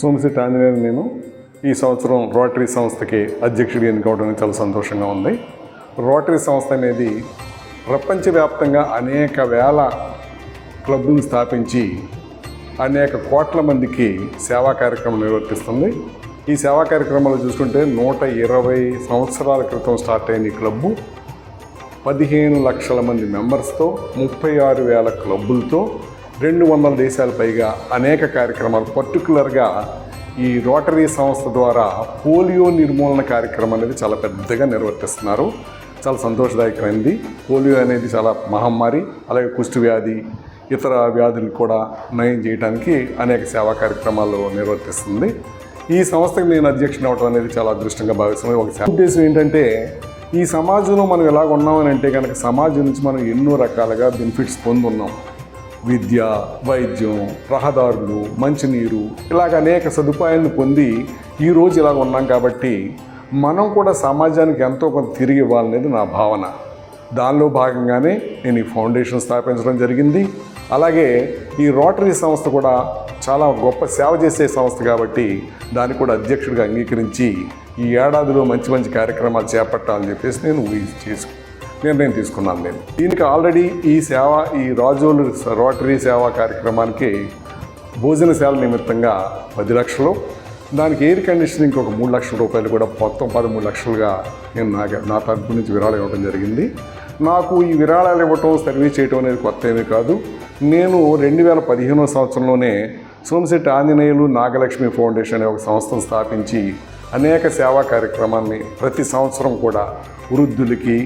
సోమశెట్టి ఆంజనేయులు. నేను ఈ సంవత్సరం రోటరీ సంస్థకి అధ్యక్షుడిగా ఎన్నుకోవడం చాలా సంతోషంగా ఉంది. రోటరీ సంస్థ అనేది ప్రపంచవ్యాప్తంగా అనేక వేల క్లబ్లను స్థాపించి అనేక కోట్ల మందికి సేవా కార్యక్రమం నిర్వర్తిస్తుంది. ఈ సేవా కార్యక్రమాలు చూసుకుంటే 120 సంవత్సరాల క్రితం స్టార్ట్ అయిన ఈ క్లబ్బు 15 లక్షల మంది మెంబర్స్తో 36,000 క్లబ్బులతో 200 దేశాల పైగా అనేక కార్యక్రమాలు, పర్టికులర్గా ఈ రోటరీ సంస్థ ద్వారా పోలియో నిర్మూలన కార్యక్రమం అనేది చాలా పెద్దగా నిర్వర్తిస్తున్నారు. చాలా సంతోషదాయకమైనది. పోలియో అనేది చాలా మహమ్మారి, అలాగే కుష్టి వ్యాధి, ఇతర వ్యాధులు కూడా నయం చేయడానికి అనేక సేవా కార్యక్రమాలు నిర్వర్తిస్తుంది. ఈ సంస్థకు నేను అధ్యక్షుని అవడం అనేది చాలా అదృష్టంగా భావిస్తున్నాను. ఒక ఉద్దేశం ఏంటంటే, ఈ సమాజంలో మనం ఎలాగ ఉన్నామని అంటే కనుక సమాజం నుంచి మనం ఎన్నో రకాలుగా బెనిఫిట్స్ పొందున్నాం. విద్య, వైద్యం, రహదారులు, మంచినీరు, ఇలాగ అనేక సదుపాయాలను పొంది ఈరోజు ఇలాగ ఉన్నాం. కాబట్టి మనం కూడా సమాజానికి ఎంతో కొంత తిరిగి ఇవ్వాలనేది నా భావన. దానిలో భాగంగానే నేను ఈ ఫౌండేషన్ స్థాపించడం జరిగింది. అలాగే ఈ రోటరీ సంస్థ కూడా చాలా గొప్ప సేవ చేసే సంస్థ కాబట్టి దానికి కూడా అధ్యక్షుడిగా అంగీకరించి ఈ ఏడాదిలో మంచి మంచి కార్యక్రమాలు చేపట్టాలని చెప్పేసి నేను నిర్ణయం తీసుకున్నాను. దీనికి ఆల్రెడీ ఈ రాజోలు రోటరీ సేవా కార్యక్రమానికి భోజన సేవల నిమిత్తంగా 10 లక్షలు, దానికి ఎయిర్ కండిషనింగ్ ఒక 3 లక్షల రూపాయలు కూడా మొత్తం 13 లక్షలుగా నేను నా తరపు నుంచి విరాళం ఇవ్వడం జరిగింది. నాకు ఈ విరాళాలు ఇవ్వటం, సర్వీస్ చేయటం అనేది కొత్త ఏమీ కాదు. నేను 2015 సంవత్సరంలోనే సోమశెట్టి ఆంజనేయులు నాగలక్ష్మి ఫౌండేషన్ అనే ఒక సంస్థను స్థాపించి అనేక సేవా కార్యక్రమాన్ని ప్రతి సంవత్సరం కూడా వృద్ధులకి,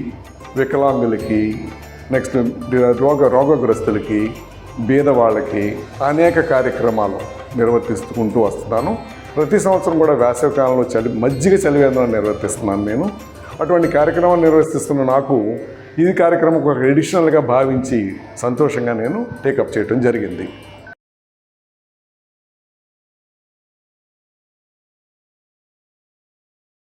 వికలాంగులకి, నెక్స్ట్ రోగగ్రస్తులకి, బీదవాళ్ళకి అనేక కార్యక్రమాలు నిర్వర్తిస్తుంటూ వస్తున్నాను. ప్రతి సంవత్సరం కూడా వేసవికాలంలో మజ్జిగ చలివేంద్రం నిర్వర్తిస్తున్నాను నేను. అటువంటి కార్యక్రమం నిర్వర్తిస్తున్న నాకు ఈ కార్యక్రమం ఒక ఎడిషనల్గా భావించి సంతోషంగా నేను టేకప్ చేయడం జరిగింది.